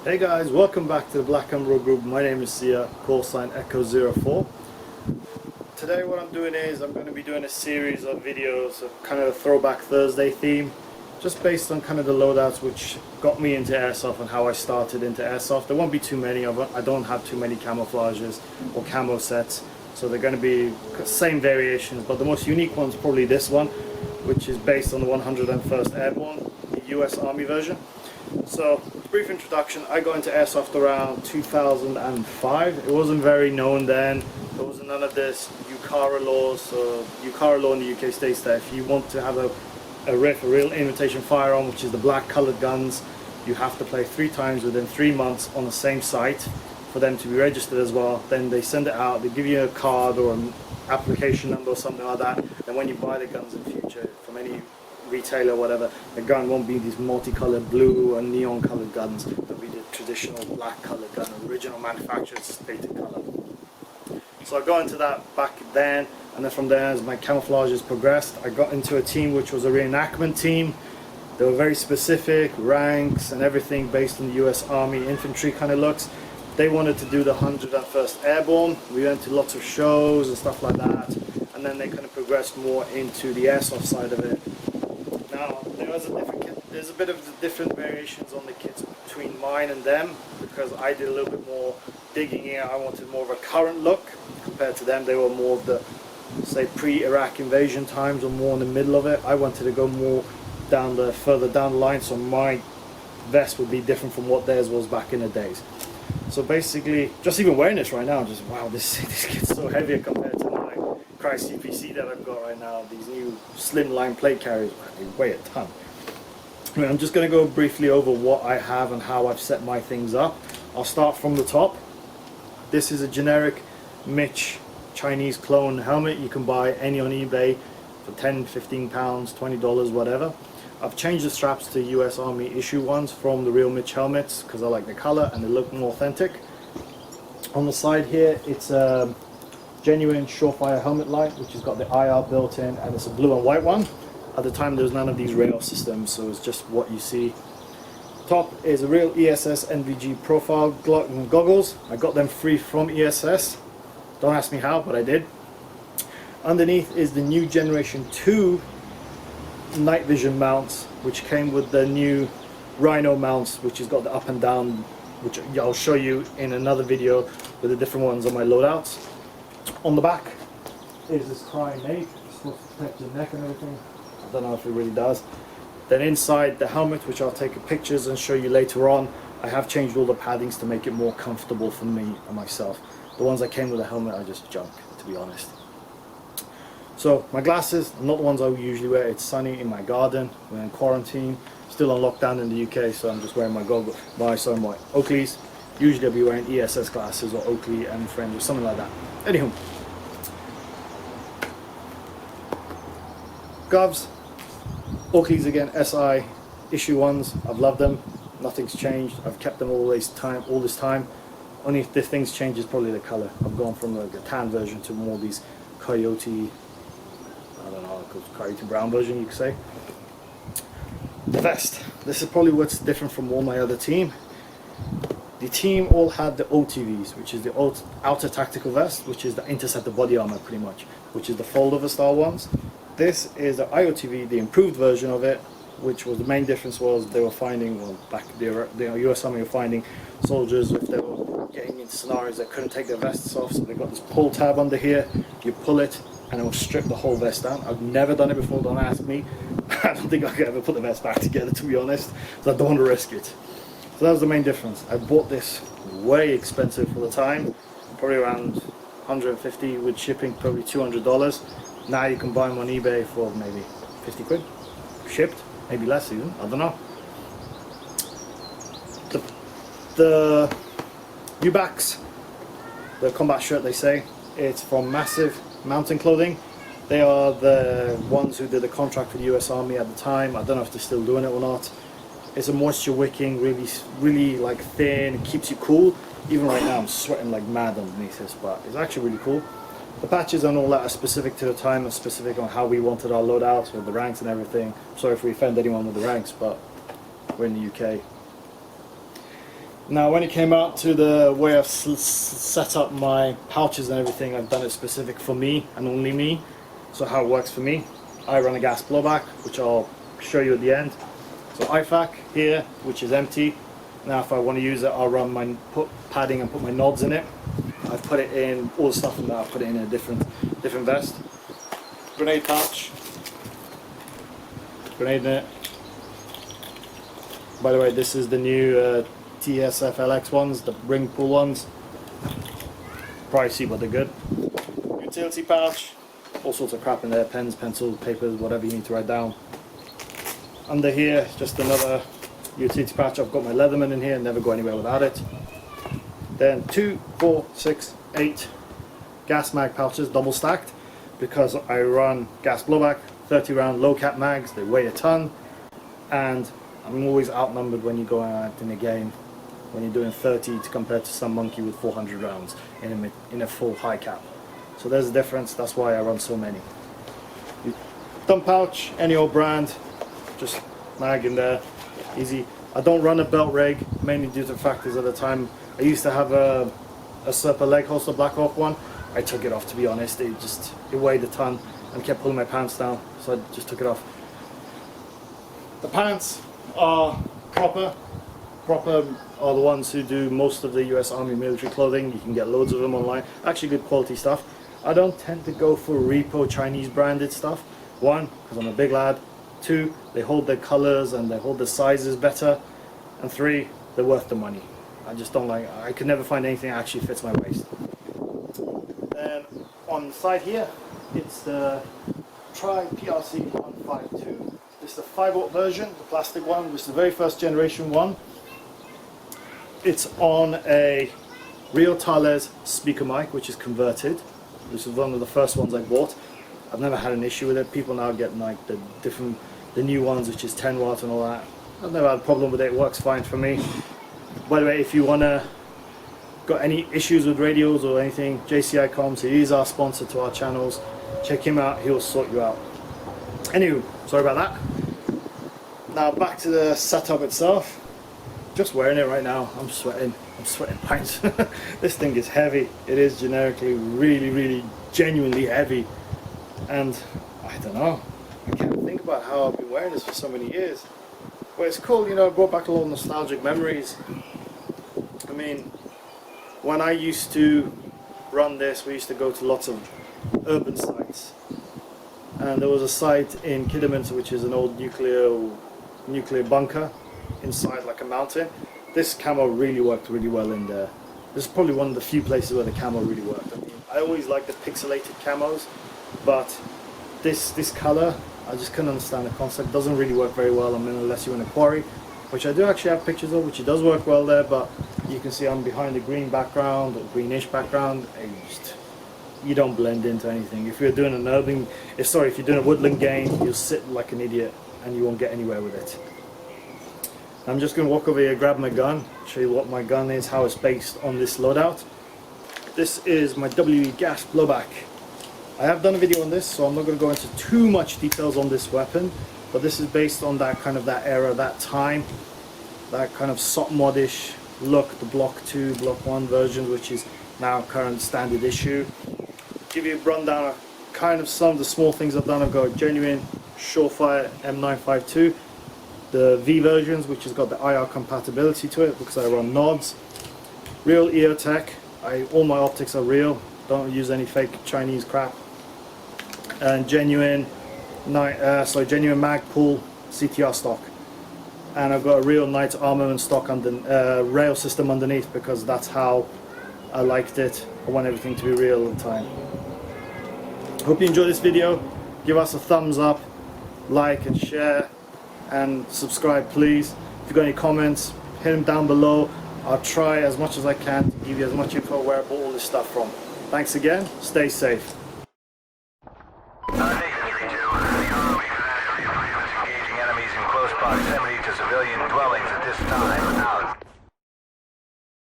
Hey guys, welcome back to the Black Umbro Group. My name is Sia, call sign Echo04. Today what I'm doing is I'm going to be doing a series of videos of kind of a Throwback Thursday theme, just based on kind of the loadouts which got me into Airsoft and how I started into Airsoft. There won't be too many of them. I don't have too many camouflages or camo sets, so they're going to be same variations, but the most unique one's probably this one, which is based on the 101st Airborne, the US Army version. So, brief introduction, I got into Airsoft around 2005. It wasn't very known then. There wasn't none of this UCARA laws. So UCARA law in the UK states that if you want to have a real imitation firearm, which is the black coloured guns, you have to play 3 times within 3 months on the same site for them to be registered as well. Then they send it out, they give you a card or an application number or something like that. And when you buy the guns in future from any retailer or whatever, the gun won't be these multicolored blue and neon colored guns. It'll be the traditional black colored gun, original manufacturer's stated color. So I got into that back then, and then from there, as my camouflages progressed, I got into a team which was a reenactment team. They were very specific, ranks and everything based on the US Army infantry kind of looks. They wanted to do the 101st Airborne. We went to lots of shows and stuff like that, and then they kind of progressed more into the Airsoft side of it. Now, there's a bit of different variations on the kits between mine and them, because I did a little bit more digging in. I wanted more of a current look compared to them. They were more of the, say, pre-Iraq invasion times, or more in the middle of it. I wanted to go more further down the line, so my vest would be different from what theirs was back in the days. So basically, just even wearing this right now, I'm just, wow, this kit's so heavier compared to my Christ CPC that I've got right now. These new slimline plate carriers, they weigh a ton. I mean, I'm just going to go briefly over what I have and how I've set my things up. I'll start from the top. This is a generic Mitch Chinese clone helmet. You can buy any on eBay for 10, 15 pounds, $20, whatever. I've changed the straps to US Army issue ones from the real Mitch helmets because I like the color and they look more authentic. On the side here, it's a genuine Surefire helmet light, which has got the IR built in, and it's a blue and white one. At the time there was none of these rail systems, so it's just what you see. Top is a real ESS NVG profile goggles. I got them free from ESS. Don't ask me how, but I did. Underneath is the new generation 2 night vision mounts, which came with the new Rhino mounts, which has got the up and down, which I'll show you in another video with the different ones on my loadouts. On the back is this crying nape. It's supposed to protect your neck and everything. I don't know if it really does. Then inside the helmet, which I'll take pictures and show you later on, I have changed all the paddings to make it more comfortable for me and myself. The ones that came with the helmet are just junk, to be honest. So my glasses, not the ones I usually wear. It's sunny in my garden. We're in quarantine, still on lockdown in the UK, so I'm just wearing my goggles, my Oakleys. Usually I'll be wearing ESS glasses or Oakley and Friends or something like that. Anywho, gloves, Oakleys again, SI issue ones. I've loved them. Nothing's changed. I've kept them all this time. Only if the things change is probably the color. I've gone from like a tan version to more of these coyote, I don't know, coyote brown version, you could say. The vest. This is probably what's different from all my other team. The team all had the OTVs, which is the outer tactical vest, which is the interceptor body armor pretty much, which is the fold-over style ones. This is the IOTV, the improved version of it, which was the main difference was they were finding, well, back the US Army were finding soldiers if they were getting into scenarios that couldn't take their vests off, so they got this pull tab under here. You pull it and it will strip the whole vest down. I've never done it before, don't ask me. I don't think I could ever put the vest back together, to be honest, so I don't want to risk it. So that was the main difference. I bought this way expensive for the time, probably around 150 with shipping, probably $200. Now you can buy them on eBay for maybe 50 quid, shipped, maybe less even, I don't know. The UBACs, the combat shirt they say, it's from Massive Mountain Clothing. They are the ones who did the contract for the US Army at the time. I don't know if they're still doing it or not. It's a moisture wicking, really like thin, it keeps you cool. Even right now I'm sweating like mad underneath this, but it's actually really cool. The patches and all that are specific to the time and specific on how we wanted our loadouts with the ranks and everything. Sorry if we offend anyone with the ranks, but we're in the UK. Now when it came out to the way I've set up my pouches and everything, I've done it specific for me and only me. So how it works for me, I run a gas blowback, which I'll show you at the end. So IFAC here, which is empty. Now if I want to use it, I'll run my padding and put my nods in it. I've put it in, all the stuff in there, I've put it in a different vest. Grenade pouch, grenade in it. By the way, this is the new TSF LX ones, the ring pull ones. Pricey, but they're good. Utility pouch, all sorts of crap in there, pens, pencils, papers, whatever you need to write down. Under here, just another utility pouch. I've got my Leatherman in here, never go anywhere without it. Then 2, 4, 6, 8 gas mag pouches, double stacked, because I run gas blowback, 30 round low cap mags, they weigh a ton, and I'm always outnumbered when you go out in a game, when you're doing 30 to compare to some monkey with 400 rounds in a full high cap. So there's a difference, that's why I run so many. Thumb pouch, any old brand, just mag in there, easy. I don't run a belt rig, mainly due to factors at the time. I used to have a Serpa leg holster, Black Hawk one. I took it off, to be honest. It weighed a ton and kept pulling my pants down, so I just took it off. The pants are proper are the ones who do most of the US Army military clothing. You can get loads of them online, actually good quality stuff. I don't tend to go for repo Chinese branded stuff. One, because I'm a big lad. Two, they hold their colors and they hold the sizes better. And three, they're worth the money. I just don't like, I could never find anything that actually fits my waist. Then on the side here, it's the PRC 152. It's the 5-watt version, the plastic one, which is the very first generation one. It's on a real Thales speaker mic, which is converted. This is one of the first ones I bought. I've never had an issue with it. People now get like the new ones, which is 10 watt and all that. I've never had a problem with it. It works fine for me. By the way, if you got any issues with radios or anything, JCI Comms, he is our sponsor to our channels. Check him out, he'll sort you out. Anyway, sorry about that. Now back to the setup itself. Just wearing it right now, I'm sweating pints. This thing is heavy. It is generically really genuinely heavy, and I don't know, I can't think about how I've been wearing this for so many years. But it's cool, you know, it brought back a lot of nostalgic memories. I mean, when I used to run this, we used to go to lots of urban sites, and there was a site in Kidderminster, which is an old nuclear bunker inside like a mountain. This camo really worked really well in there. This is probably one of the few places where the camo really worked. I mean, I always like the pixelated camos, but this color, I just couldn't understand the concept. It doesn't really work very well, I mean, unless you're in a quarry, which I do actually have pictures of, which it does work well there, but you can see I'm behind a green background or greenish background, and you don't blend into anything. If you're doing if you're doing a woodland game, you'll sit like an idiot and you won't get anywhere with it. I'm just going to walk over here, grab my gun, show you what my gun is, how it's based on this loadout. This is my WE gas blowback. I have done a video on this, so I'm not going to go into too much details on this weapon, but this is based on that era, that time, that kind of SOT modish look, the Block 2, Block 1 version, which is now current standard issue. Give you a rundown of kind of some of the small things I've done. I've got a genuine Surefire M952. The V versions, which has got the IR compatibility to it because I run nods. Real EOTech, all my optics are real, don't use any fake Chinese crap. And genuine Magpul CTR stock. And I've got a real Knights armament stock rail system underneath, because that's how I liked it. I want everything to be real all the time. Hope you enjoyed this video. Give us a thumbs up, like and share, and subscribe please. If you've got any comments, hit them down below. I'll try as much as I can to give you as much info where I bought all this stuff from. Thanks again, stay safe.